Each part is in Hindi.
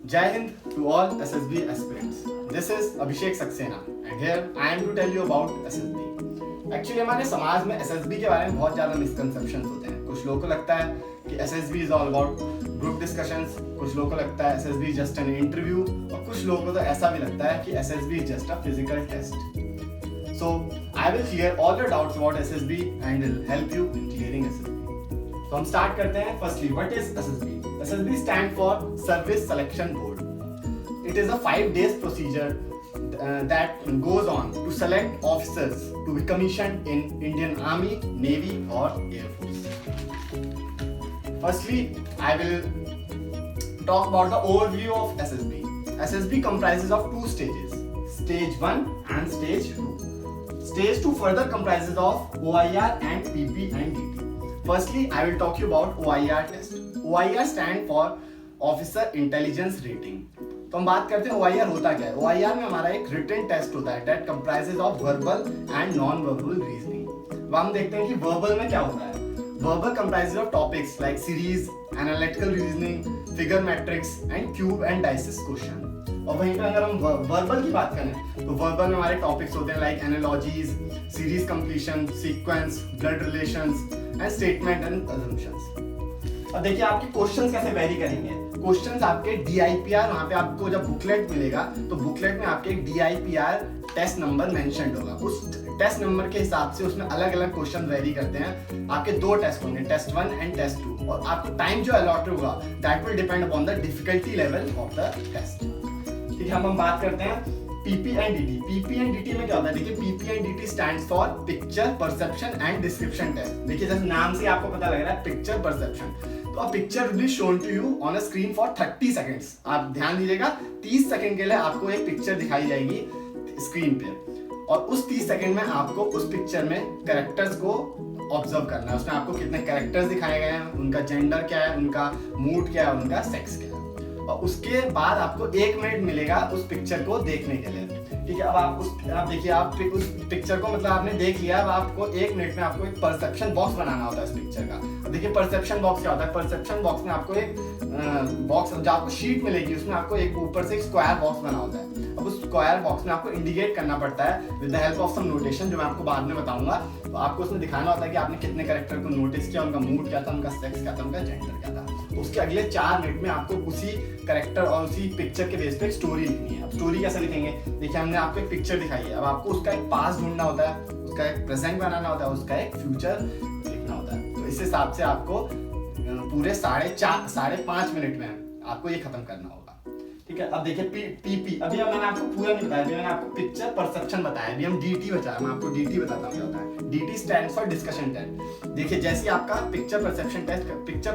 Jai Hind to all SSB aspirants. This is Abhishek Saxena and here I am to tell you about SSB. Actually हमारे समाज में SSB के बारे में बहुत ज़्यादा मिसकंसेप्शंस होते हैं. कुछ लोगों को लगता है कि SSB is all about group discussions, कुछ लोगों को लगता है SSB जस्ट एन इंटरव्यू और कुछ लोगों को तो ऐसा भी लगता है कि SSB is just a physical test. So I will clear all your doubts about SSB and will help you in clearing SSB. तो हम स्टार्ट करते हैं. Firstly what is SSB? SSB stand for Service Selection Board. It is a 5 days procedure that goes on to select officers to be commissioned in Indian Army, Navy or Air Force. Firstly, I will talk about the overview of SSB. SSB comprises of 2 stages, Stage 1 and Stage 2. Stage 2 further comprises of OIR and PP and DT. Firstly, I will talk you about OIR test. OIR stand for Officer Intelligence Rating. तो हम बात करते हैं OIR होता क्या है. OIR में हमारा एक written test होता है that comprises of verbal and non-verbal reasoning. अब हम देखते हैं कि verbal में क्या होता है. Verbal comprises of topics like series, analytical reasoning, figure metrics and cube and dices question. और वहीं पे अगर हम वर्बल की बात करें तो वर्बल में हमारे टॉपिक्स होते हैं like analogies, series completion, sequence, blood relations and statement and assumptions. अब देखिए आपके क्वेश्चंस कैसे वेरी करेंगे. क्वेश्चंस आपके DIPR, वहाँ पे आपको जब बुकलेट मिलेगा तो बुकलेट में आपके एक DIPR टेस्ट नंबर मेंशन्ड होगा. उस टेस्ट नंबर के हिसाब से उसमें अलग अलग क्वेश्चन वेरी करते हैं. आपके 2 टेस्ट होंगे, टेस्ट 1 एंड टेस्ट 2, और आपको टाइम जो अलॉट होगा that will depend upon the difficulty level of the test. ठीक है, हम बात करते हैं PP and DT. PP and DT में क्या होता है. देखिए PP and DT stands for picture perception and description test. देखिए जैसे नाम से आपको पता लग रहा है पिक्चर परसेप्शन, तो a picture will be shown to you on a screen for 30 seconds. आप ध्यान दीजिएगा 30 सेकंड के लिए आपको एक पिक्चर दिखाई जाएगी स्क्रीन पे, और उस 30 सेकंड में आपको उस पिक्चर में कैरेक्टर्स को ऑब्जर्व करना है. उसमें आपको कितने कैरेक्टर्स दिखाए गए हैं, उनका जेंडर क्या है, उनका मूड क्या है, उनका सेक्स क्या है, और उसके बाद आपको 1 मिनट मिलेगा उस पिक्चर को देखने के लिए. ठीक है, अब आप देखिए आप उस पिक्चर को मतलब आपने देख लिया. अब आपको 1 मिनट में आपको एक परसेप्शन बॉक्स बनाना होता है इस पिक्चर का. अब देखिए परसेप्शन बॉक्स क्या होता है. परसेप्शन बॉक्स में आपको एक बॉक्स जो आपको शीट मिलेगी उसमें आपको एक ऊपर से एक स्क्वायर बॉक्स बना होता है. अब उस स्क्वायर बॉक्स में आपको इंडिकेट करना पड़ता है with the help of some notation जो मैं आपको बाद में बताऊंगा. तो आपको उसमें दिखाना होता है कि आपने कितने कैरेक्टर को नोटिस किया, उनका मूड क्या था, उनका सेक्स क्या था, उनका जेंडर क्या था. उसके अगले 4 मिनट में आपको उसी कैरेक्टर और उसी पिक्चर के बेस पे एक स्टोरी लिखनी है. अब स्टोरी कैसे लिखेंगे. देखिए हमने आपको एक पिक्चर दिखाई है, अब आपको उसका एक पास्ट ढूंढना होता है, उसका एक प्रेजेंट बनाना होता है, उसका एक फ्यूचर लिखना होता है. तो इस हिसाब से आपको पूरे 5.5 मिनट में आपको ये खत्म करना होगा. ठीक है, अब देखिए PP. अभी मैंने आपको पूरा नहीं बताया, मैंने आपको पिक्चर परसेप्शन बताया. अभी हम DT बचा, मैं आपको DT बताता हूँ क्या होता है. DT stands for discussion test. देखिए जैसे आपका पिक्चर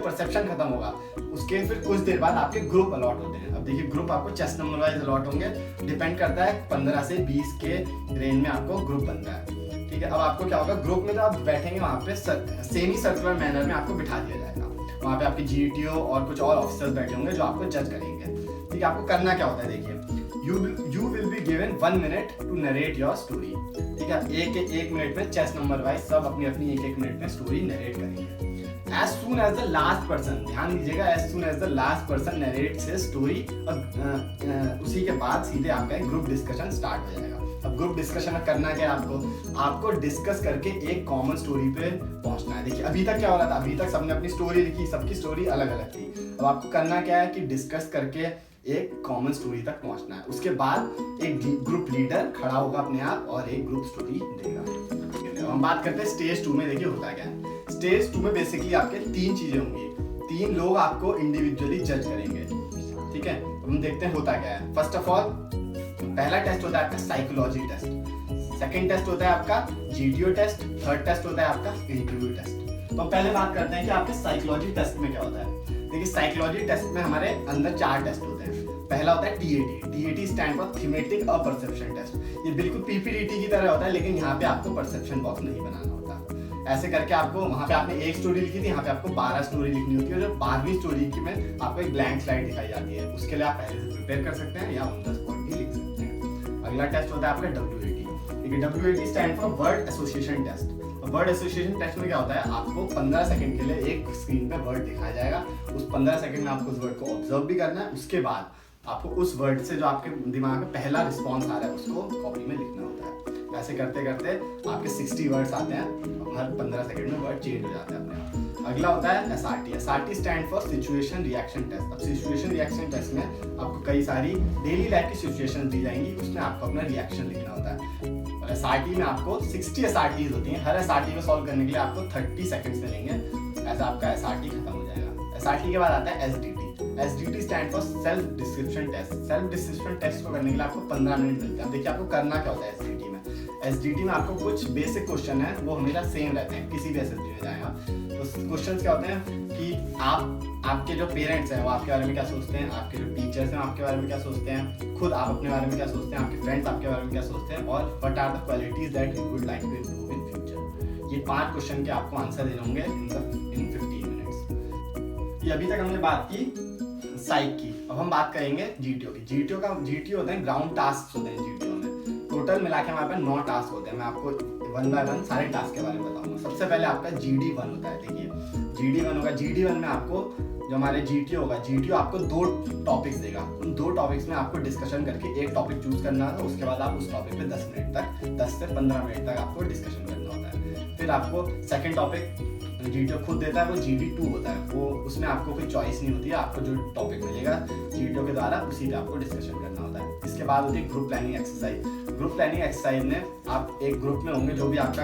परसेप्शन खत्म होगा उसके फिर कुछ देर बाद आपके ग्रुप अलॉट होते हैं. अब देखिए ग्रुप आपको चेस नंबर वाइज अलॉट होंगे, डिपेंड करता है 15 से 20 के रेंज में आपको ग्रुप बनता है. ठीक है, अब आपको क्या होगा, ग्रुप में तो आप बैठेंगे वहाँ पे सेमी सर्कुलर मैनर में आपको बिठा दिया जाएगा. वहाँ पे आपके GTO और कुछ और ऑफिसर्स बैठे होंगे जो आपको जज करेंगे. ठीक है, आपको करना क्या होता है. देखिए you will be given 1 minute to narrate your story. ठीक है, एक मिनट में चेस नंबर वाइज सब अपनी अपनी एक मिनट में स्टोरी नरेट करेंगे. As soon as the last person, ध्यान दीजिएगा, as soon as the last person narrates his story, उसी के बाद सीधे आपका एक ग्रुप डिस्कशन स्टार्ट हो जाएगा. अब ग्रुप डिस्कशन में करना क्या है, आपको डिस्कस करके एक कॉमन स्टोरी पे पहुंचना है. देखिए अभी तक क्या हो रहा था, अभी तक सबने अपनी स्टोरी लिखी, सबकी स्टोरी अलग अलग थी. अब आपको करना क्या है कि डिस्कस करके एक कॉमन स्टोरी तक पहुंचना है. उसके बाद एक ग्रुप लीडर खड़ा होगा अपने आप और एक ग्रुप स्टोरी देगा. हम बात करते हैं स्टेज 2 में. देखिए होता क्या है. स्टेज 2 में बेसिकली आपके 3 चीजें होंगी. 3 लोग आपको इंडिविजुअली जज करेंगे. ठीक है, हम देखते हैं होता क्या है. फर्स्ट ऑफ ऑल पहला टेस्ट होता है आपका साइकोलॉजी टेस्ट, सेकंड टेस्ट होता है आपका GTO टेस्ट, थर्ड टेस्ट होता है आपका इंटरव्यू टेस्ट. तो पहले बात करते हैं कि आपके साइकोलॉजी टेस्ट में क्या होता है. देखिए साइकोलॉजी टेस्ट में हमारे अंदर 4 टेस्ट होते हैं. पहला होता है TAT stand for thematic apperception test. ये बिल्कुल PPDT की तरह होता है, लेकिन यहाँ पे आपको परसेप्शन बॉक्स नहीं बनाना होता. ऐसे करके आपको वहाँ पे आपने एक स्टोरी लिखी थी, यहाँ पे आपको 12 स्टोरी लिखनी होती है. जो 12वीं स्टोरी की में आपको एक ब्लैंक स्लाइड दिखाई जाती है. उसके लिए आप पहले से प्रिपेयर कर सकते हैं या ऑन द स्पॉट भी लिख सकते हैं. अगला टेस्ट होता है आपका WAT. ठीक है, WAT stand for word association test. Word association test में क्या होता है, आपको 15 सेकंड के लिए एक स्क्रीन पे वर्ड दिखाया जाएगा. उस 15 सेकंड में आपको उस वर्ड को ऑब्जर्व भी करना है. उसके बाद आपको उस वर्ड से जो आपके दिमाग में पहला रिस्पॉन्स आ रहा है उसको कॉपी में लिखना होता है। ऐसे करते करते आपके 60 वर्ड्स आते हैं, हर 15 सेकंड में वर्ड चेंज हो जाते हैं अपने आप। अगला होता है SRT। SRT stand for situation reaction test. अब सिचुएशन रिएक्शन टेस्ट में आपको कई सारी डेली लाइफ की सिचुएशन दी जाएंगी, उसमें आपको अपना रिएक्शन लिखना होता है। और SRT में आपको 60 SRTs होती हैं, हर SRT को सॉल्व करने के लिए आपको 30 सेकंड्स मिलेंगे। ऐसा आपका SRT खत्म हो जाएगा। SRT के बाद आता है SDT। SDT stand for self description test. Self description test को करने के लिए आपको 15 मिनट मिलते हैं। देखिए आपको करना क्या होता है SDT में। SDT में आपको कुछ बेसिक क्वेश्चन है वो हमेशा सेम रहते हैं, किसी भी SSB में जाए आप। तो क्वेश्चंस क्या होते हैं कि आपके जो पेरेंट्स हैं वो आपके बारे में क्या सोचते हैं, आपके जो टीचर्स हैं आपके बारे में क्या सोचते हैं, खुद आप अपने बारे में क्या सोचते हैं, आपके फ्रेंड्स आपके बारे में क्या सोचते हैं, और what are the qualities that you would like to improve in future. ये 5 क्वेश्चन के आपको आंसर देने होंगे इन 15 मिनट्स। ये अभी तक हमने बात की साइक की। अब हम बात करेंगे GTO की। GTO होते हैं ग्राउंड टास्क होते हैं GTO में। टोटल मिला के हमारे पास 9 टास्क होते हैं। मैं आपको 1 बाय 1 सारे टास्क के बारे में बताऊंगा। सबसे पहले आपका GD1 होता है। देखिए GD1 होगा। GD1 में आपको जो हमारे GTO होगा, GTO आपको 2 टॉपिक्स देगा। उन 2 टॉपिक्स में आपको डिस्कशन करके एक टॉपिक चूज करना है। उसके बाद आप उस टॉपिक पे 10 मिनट तक 10 से 15 मिनट तक आपको डिस्कशन करना होता है। फिर आपको सेकंड टॉपिक GTO खुद देता है, वो GD2 होता है। वो उसमें आपको कोई चॉइस नहीं होती है, आपको जो टॉपिक मिलेगा GTO के द्वारा उसी पे आपको डिस्कशन करना होता है। इसके बाद होती है group planning exercise. Group planning exercise में आप एक ग्रुप में होंगे, जो भी आपका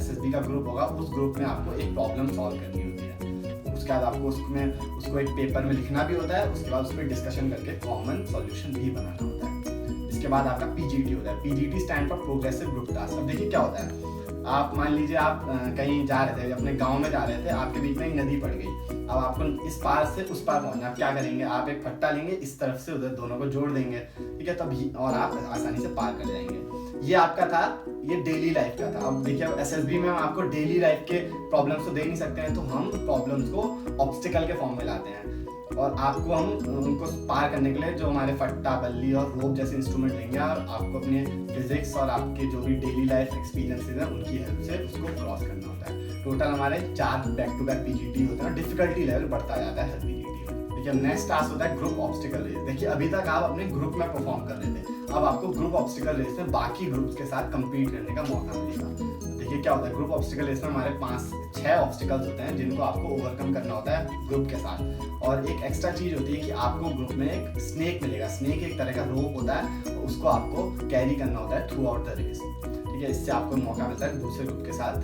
SSB का ग्रुप होगा उस ग्रुप में आपको एक प्रॉब्लम सॉल्व करनी होती है। उसके बाद आपको उसको एक पेपर में लिखना भी होता है। उसके बाद उस पर डिस्कशन करके कॉमन सॉल्यूशन भी बनाना होता है। इसके बाद आपका PGT होता है। PGT stand for progressive group task. अब देखिए क्या होता है, आप मान लीजिए आप कहीं जा रहे थे, अपने गांव में जा रहे थे, आपके बीच में एक नदी पड़ गई। अब आपको इस पार से उस पार पहुंचना, आप क्या करेंगे, आप एक फट्टा लेंगे, इस तरफ से उधर दोनों को जोड़ देंगे, ठीक है, तब और आप आसानी से पार कर जाएंगे। ये आपका था, ये डेली लाइफ का था। अब देखिए SSB में हम आपको डेली लाइफ के प्रॉब्लम्स तो दे नहीं सकते हैं, तो हम प्रॉब्लम्स को ऑब्स्टिकल के फॉर्म में लाते हैं और आपको हम उनको पार करने के लिए जो हमारे फट्टा, बल्ली और रोप जैसे इंस्ट्रूमेंट लेंगे और आपको अपने फिजिक्स और आपके जो भी डेली लाइफ एक्सपीरियंसेस हैं उनकी हेल्प से उसको क्रॉस करना होता है। टोटल हमारे 4 बैक टू बैक PGT होते हैं। डिफिकल्टी लेवल बढ़ता जाता है हर PGT में। देखिए नेक्स्ट टास्क होता है ग्रुप ऑब्स्टिकल रेस। देखिए अभी तक आप अपने ग्रुप में परफॉर्म कर रहे थे, अब आपको ग्रुप ऑब्स्टिकल रेस में बाकी ग्रुप्स के साथ कम्पीट करने का मौका मिलेगा। देखिए क्या होता है, ग्रुप ऑब्स्टिकल रेस में हमारे 5-6 ऑब्स्टिकल्स होते हैं जिनको आपको ओवरकम करना होता है ग्रुप के साथ। और एक एक्स्ट्रा चीज होती है कि आपको ग्रुप में एक स्नेक मिलेगा। स्नेक एक तरह का रोप होता है, उसको आपको कैरी करना होता है थ्रू आउट द रेस, ठीक है। इससे आपको मौका मिलता है दूसरे ग्रुप के साथ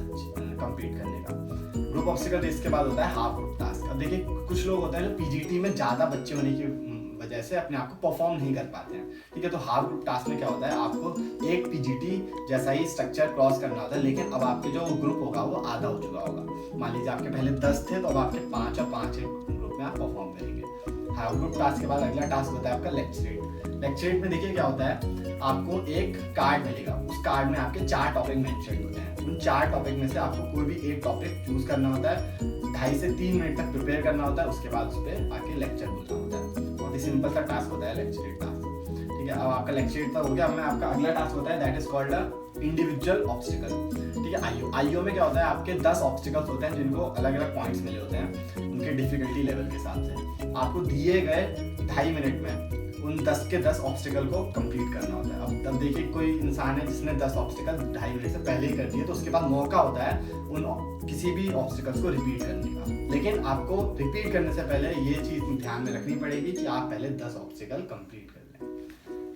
कम्पीट करने का। ग्रुप ऑब्स्टिकल रेस के बाद होता है हाफ ग्रुप टास्क। अब देखिए कुछ लोग होते हैं जो PGT में ज्यादा बच्चे होने की वजह से अपने आप को परफॉर्म नहीं कर पाते हैं, ठीक है। तो हाफ ग्रुप टास्क में क्या होता है, आपको एक PGT जैसा ही स्ट्रक्चर क्रॉस करना होता है, लेकिन अब आपके जो ग्रुप होगा वो आधा हो चुका होगा। मान लीजिए आपके पहले 10 थे, तो अब आपके 5 और 5 ग्रुप में आप परफॉर्म करेंगे। हाफ ग्रुप टास्क के बाद अगला टास्क होता है आपका लेक्चरेट। लेक्चरेट में देखिए क्या होता है, आपको एक कार्ड मिलेगा, उस कार्ड में आपके 4 टॉपिक मेंशन होते हैं। उन 4 टॉपिक में से आपको कोई भी एक टॉपिक चूज करना होता है, 2.5 से 3 मिनट तक प्रिपेयर करना होता है। उसके बाद उस पर आके लेक्चर बोलना होता है। बहुत ही सिंपल सा टास्क होता है लेक्चरेट टास्क, ठीक है। अब आपका लेक्चरेट तो हो गया। अब आपका अगला टास्क होता है that is called individual obstacle, ठीक है। IO में क्या होता है, आपके 10 ऑब्स्टिकल्स होते हैं जिनको अलग अलग पॉइंट्स मिले होते हैं उनके डिफिकल्टी लेवल के हिसाब से। आपको दिए गए 2.5 मिनट में उन 10 के 10 ऑब्स्टिकल को कंप्लीट करना होता है। अब देखिए कोई इंसान है जिसने 10 ऑब्स्टिकल 2.5 मिनट से पहले ही कर दिए, तो उसके बाद मौका होता है उन किसी भी ऑब्स्टिकल्स को रिपीट करने का। लेकिन आपको रिपीट करने से पहले ये चीज ध्यान में रखनी पड़ेगी कि आप पहले 10 ऑब्स्टिकल कंप्लीट कर लें।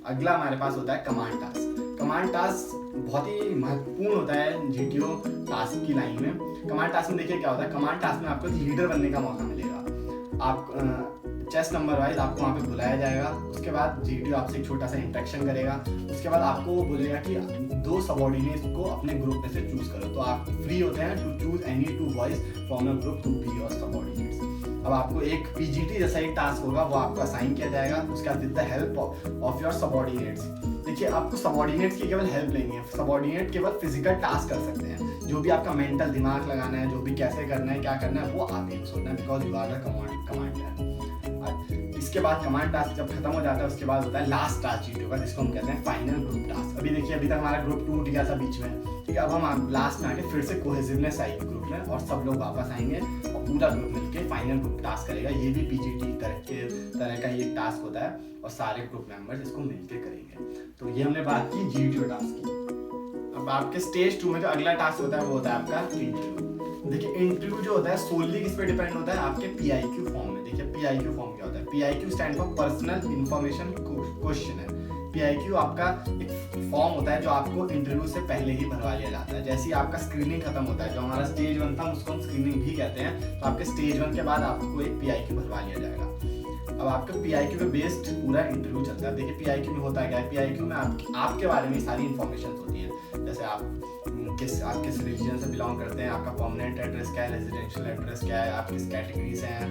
अगला हमारे पास होता है कमांड टास्क। कमांड टास्क बहुत ही महत्वपूर्ण होता है GTO टास्क की लाइन में। कमांड टास्क में देखिए क्या होता है, कमांड टास्क में आपको लीडर बनने का मौका मिलेगा। आप चेस नंबर वाइज आपको वहाँ पे बुलाया जाएगा। उसके बाद GTO आपसे एक छोटा सा इंटरेक्शन करेगा। उसके बाद आपको वो बोलेगा कि 2 सबऑर्डिनेट्स को अपने ग्रुप में से चूज करो, तो आप फ्री होते हैं to choose any 2 boys from your group to be your subordinates. अब आपको एक PGT जैसा एक टास्क होगा, वो आपको असाइन किया जाएगा। उसके बाद with the help of your subordinates. देखिए आपको सबऑर्डिनेट्स की केवल हेल्प लेनी है। सबऑर्डिनेट केवल फिजिकल टास्क कर सकते हैं, जो भी आपका मेंटल दिमाग लगाना है, जो भी कैसे करना है, क्या करना है, वो आप ही को सोचना है, because you are the commander. इसके बाद कमांड टास्क जब खत्म हो जाता है, उसके बाद होता है लास्ट टास्क GTO का, जिसको हम कहते हैं फाइनल ग्रुप टास्क। अभी देखिए अभी तक हमारा ग्रुप टूट गया था बीच में, ठीक है। अब हम लास्ट में आके फिर से कोहेसिवनेस आएगी ग्रुप में और सब लोग वापस आएंगे और पूरा ग्रुप में मिलके फाइनल ग्रुप टास्क करेगा। ये भी पीजीटी तरह का ही एक टास्क होता है और सारे ग्रुप मेंबर्स इसको मिलके करेंगे। तो ये हमने बात की जीटीओ टास्क की। अब आपके स्टेज 2 में जो अगला टास्क होता है वो होता है आपका इंटरव्यू। देखिए इंटरव्यू जो होता है सोनली किस पे डिपेंड होता है, आपके पीआईक्यू फॉर्म में। देखिए पीआईक्यू फॉर्म क्या होता है, PIQ stand for personal information question है। पीआईक्यू आपका एक फॉर्म होता है जो आपको इंटरव्यू से पहले ही भरवा लिया जाता है। जैसे ही आपका स्क्रीनिंग खत्म होता है, जो हमारा स्टेज 1 था उसको हम स्क्रीनिंग भी कहते हैं, तो आपके स्टेज 1 के बाद आपको एक पीआईक्यू भरवा लिया जाएगा। अब आपका पीआईक्यू पे बेस्ड पूरा इंटरव्यू चलता है। देखिए पीआईक्यू में होता क्या है, पीआईक्यू में आपके बारे में सारी इंफॉर्मेशन होती है। जैसे आप किस रिलीजन से बिलोंग करते हैं, आपका परमानेंट एड्रेस क्या है, रेजिडेंशियल एड्रेस क्या है, आप किस कैटेगरी से हैं,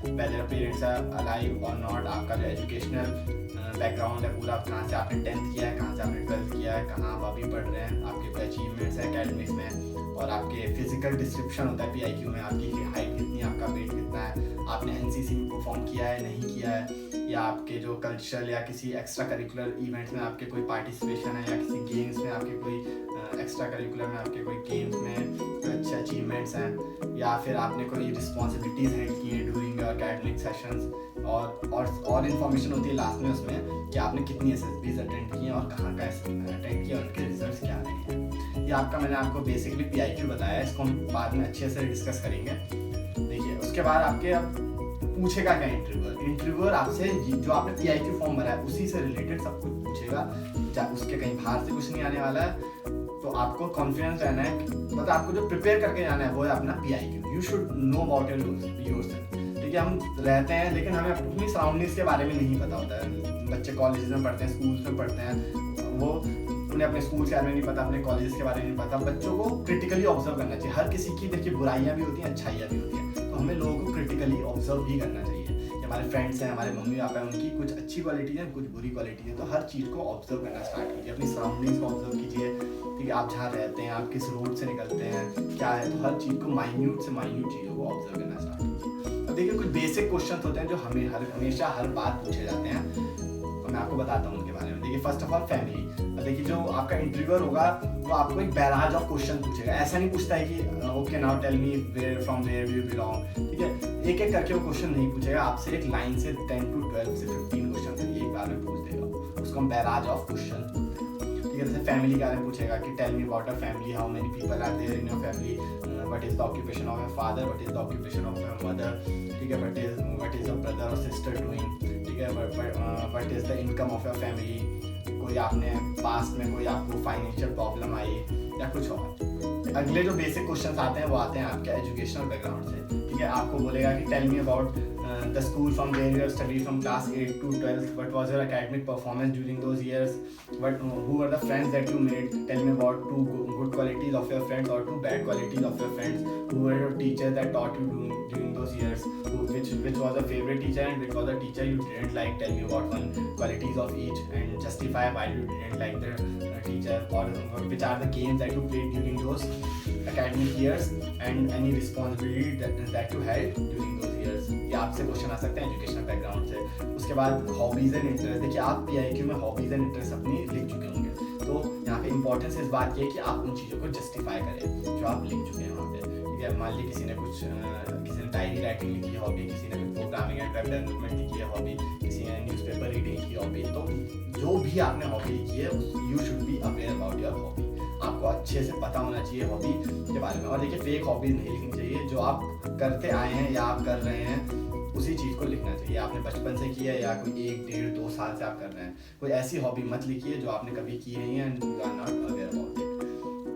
वेदर पेरेंट्स आर अलाइव और नॉट, आपका जो एजुकेशनल बैकग्राउंड है पूरा, कहाँ से आपने 10th किया है, कहाँ से आपने 12th किया है, कहाँ आप अभी पढ़ रहे हैं, आपके कोई अचीवमेंट्स हैं एकेडमिक्स में, और आपके फिजिकल डिस्क्रिप्शन होता है पीआईक्यू में, आपकी हाइट कितनी है, आपका वेट कितना है, आपने एनसीसी में परफॉर्म किया है नहीं किया है, या आपके जो कल्चरल या किसी एक्स्ट्रा करिकुलर इवेंट्स में आपके कोई पार्टिसिपेशन है, या किसी गेम्स में आपके कोई एक्स्ट्रा करिकुलर में आपके कोई गेम्स में कोई अच्छे अचीवमेंट्स हैं, या फिर आपने कोई रिस्पॉन्सिबिलिटीज़ हैंड की हैं ड्यूरिंग योर अकेडमिक सेशंस, और इन्फॉर्मेशन होती है लास्ट में उसमें कि आपने कितनी एसएसबीज अटेंड की हैं और कहाँ का अटेंड किया, उनके रिजल्ट्स क्या रहे हैं। ये आपका मैंने आपको बेसिकली पीआईक्यू बताया है, इसको हम बाद में अच्छे से डिस्कस करेंगे। देखिए उसके बाद आपके अब पूछेगा क्या इंटरव्यूअर आपसे, जो आपने पीआईक्यू फॉर्म भरा है उसी से रिलेटेड सब कुछ पूछेगा, उसके कहीं बाहर से कुछ नहीं आने वाला है। तो आपको कॉन्फिडेंस रहना है, मतलब आपको जो प्रिपेयर करके जाना है वो है अपना PIQ. You should know about yourself. ठीक है, हम रहते हैं लेकिन हमें अपनी सराउंडिंग्स के बारे में नहीं पता होता है। बच्चे कॉलेज में पढ़ते हैं, स्कूल्स में पढ़ते हैं, वो उन्हें अपने स्कूल के बारे में नहीं पता, अपने कॉलेज के बारे में नहीं पता। बच्चों को क्रिटिकली ऑब्जर्व करना चाहिए। हर किसी की देखिए बुराइयां भी होती हैं, अच्छाइयाँ भी होती हैं, तो हमें लोगों को क्रिटिकली ऑब्जर्व भी करना चाहिए। हमारे फ्रेंड्स हैं, हमारे मम्मी पापा हैं, उनकी कुछ अच्छी क्वालिटीज हैं, कुछ बुरी क्वालिटीज हैं, तो हर चीज़ को ऑब्जर्व करना स्टार्ट कीजिए, अपनी सराउंडिंग्स को ऑब्जर्व कीजिए। ठीक है, आप जहाँ रहते हैं, आप किस रोड से निकलते हैं, क्या है, तो हर चीज़ को माइन्यूट से माइन्यूट चीज़ों को ऑब्जर्व करना स्टार्ट कीजिए। अब देखिए कुछ बेसिक क्वेश्चन होते हैं जो हमेशा हर बार पूछे जाते हैं, तो मैं आपको बताता हूँ उनके बारे में। देखिए फर्स्ट ऑफ ऑल फैमिली। देखिए जो आपका इंटरव्यूअर होगा वो आपको एक बैराज ऑफ क्वेश्चन पूछेगा। ऐसा नहीं पूछता है कि okay now tell me from where you belong. ठीक है, एक एक करके वो क्वेश्चन नहीं पूछेगा आपसे, एक लाइन से 10 to 12 से 15 क्वेश्चन एक बार में पूछ देगा। उसको हम बैराज ऑफ क्वेश्चन बोलते हैं। ठीक है, जैसे फैमिली के बारे में पूछेगा कि tell me about a family, how many people are there in your family, what is the occupation of your father, what is the occupation of your mother. ठीक है, व्हाट इज योर ब्रदर और सिस्टर डूइंग। ठीक है, what is the income of your family, कोई आपने पास्ट में कोई आपको फाइनेंशियल प्रॉब्लम आई या कुछ और। अगले जो बेसिक क्वेश्चंस आते हैं वो आते हैं आपके एजुकेशनल बैकग्राउंड से। ठीक है, आपको बोलेगा कि tell me about the school from where you studied from class 8 to 12th, what was your academic performance during those years, who were the friends that you made, tell me about 2 good qualities of your friends or 2 bad qualities of your friends, who were your teachers that taught you during those years, which was a favorite teacher and which was a teacher you didn't like, tell me about 1 qualities of each and justify why you didn't like the teacher, or which are the games that you played during those academic years and any responsibility that you had during those years। ये आपसे क्वेश्चन आ सकते हैं एजुकेशनल बैकग्राउंड से। उसके बाद हॉबीज एंड इंटरेस्ट। देखिए आप पीआईक्यू में हॉबीज एंड इंटरेस्ट अपनी लिख चुके होंगे, तो यहाँ पे इंपॉर्टेंस इस बात की है कि आप उन चीज़ों को जस्टिफाई करें जो आप लिख चुके हैं वहाँ पे। ठीक है, मान ली किसी ने डायरी राइटिंग लिखी है हॉबी, किसी ने कुछ प्रोग्रामिंग एंड वेब डेवलपमेंट लिखी है हॉबी, किसी ने न्यूज़पेपर रीडिंग की हॉबी। तो जो भी आपने हॉबी लिखी है you should be aware about your hobby. आपको अच्छे से पता होना चाहिए हॉबी के बारे में। और देखिए फेक हॉबीज नहीं लिखनी चाहिए, जो आप करते आए हैं या आप कर रहे हैं उसी चीज़ को लिखना चाहिए। आपने बचपन से किया है या कोई 1, 1.5, 2 साल से आप कर रहे हैं, कोई ऐसी हॉबी मत लिखिए जो आपने कभी की नहीं है and you are not aware about it.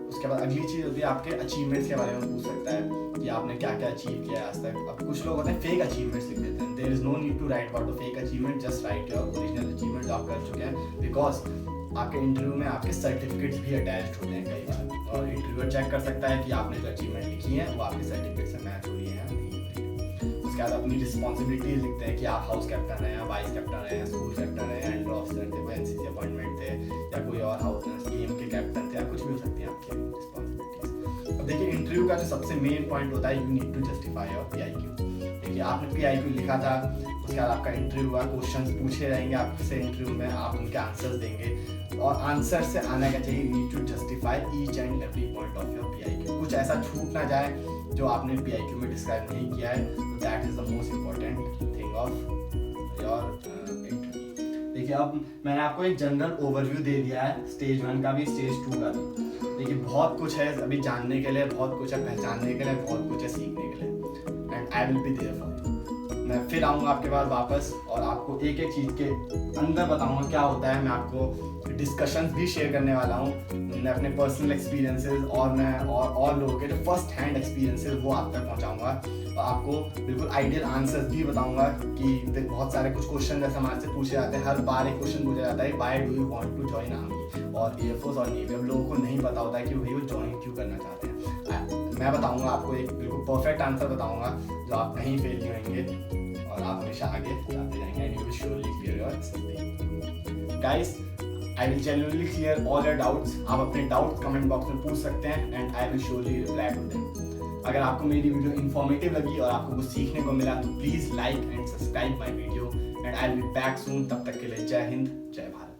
उसके बाद अगली चीज़ होती है आपके अचीवमेंट्स के बारे में पूछ सकता है कि आपने क्या क्या अचीव किया है आज तक। अब कुछ लोग होते हैं फेक अचीवमेंट्स लिख देते हैं। There is no need to write about the fake achievement, just write your original achievement जो आप कर चुके हैं, बिकॉज आपके इंटरव्यू में आपके सर्टिफिकेट्स भी अटैच्ड होते हैं कई बार, और इंटरव्यूअर चेक कर सकता है कि आपने जो अचीवमेंट लिखी है वो आपके सर्टिफिकेट से मैच हो रही है या नहीं हो रही है। उसके बाद अपनी रिस्पॉन्सिबिलिटीज लिखते हैं कि आप हाउस कैप्टन रहे हैं, वाइस कैप्टन रहे हैं, स्कूल कैप्टन रहे हैं, अंडर ऑफिसर थे, कोई एनसीसी अपॉइंटमेंट थे, या कोई और हाउस गेम के कैप्टन थे, या कुछ भी हो सकती है आपकी रिस्पॉन्सिबिलिटीज। अब देखिए इंटरव्यू का जो सबसे मेन पॉइंट होता है, you need to justify your PIQ. कि आपने PIQ लिखा था, उसके बाद आपका इंटरव्यू हुआ, क्वेश्चंस पूछे रहेंगे आपसे इंटरव्यू में, आप उनके आंसर्स देंगे और आंसर से आना क्या चाहिए, need to justify each and every point of your PIQ। कुछ ऐसा छूट ना जाए जो आपने PIQ में डिस्क्राइब नहीं किया है, तो that is the most important thing of your interview. देखिए अब मैंने आपको एक जनरल ओवरव्यू दे दिया है, स्टेज 1 का भी, स्टेज 2 का भी। देखिए बहुत कुछ है अभी जानने के लिए, बहुत कुछ है पहचानने के लिए, बहुत कुछ है सीखने के लिए, and I will be there for you. मैं फिर आऊँगा आपके पास वापस और आपको एक एक चीज़ के अंदर बताऊँगा क्या होता है। मैं आपको डिस्कशंस भी शेयर करने वाला हूँ, मैं अपने पर्सनल एक्सपीरियंसेस और मैं और लोगों के जो फर्स्ट हैंड एक्सपीरियंसेस वो आप तक पहुँचाऊँगा और आपको बिल्कुल आइडियल आंसर्स भी बताऊँगा कि बहुत सारे कुछ क्वेश्चन जैसे हमारे से पूछे जाते हैं, हर बार एक क्वेश्चन पूछा जाता है, why do you want to join army और एयरफोर्स और नेवी। अब लोगों को नहीं पता होता है कि भाई वो ज्वाइन क्यों करना चाहते हैं। मैं बताऊँगा आपको एक बिल्कुल परफेक्ट आंसर बताऊँगा जो आप कहीं फेल नहीं होंगे और आप हमेशा आगे जाते जाएंगे and you will surely clear your SSB। Guys, I will genuinely clear all your doubts. आप अपने डाउट्स कमेंट बॉक्स में पूछ सकते हैं and I will surely reply to them. अगर आपको मेरी वीडियो इन्फॉर्मेटिव लगी और आपको कुछ सीखने को मिला तो please like and subscribe my video and I will be back soon. तब तक के लिए जय हिंद, जय भारत।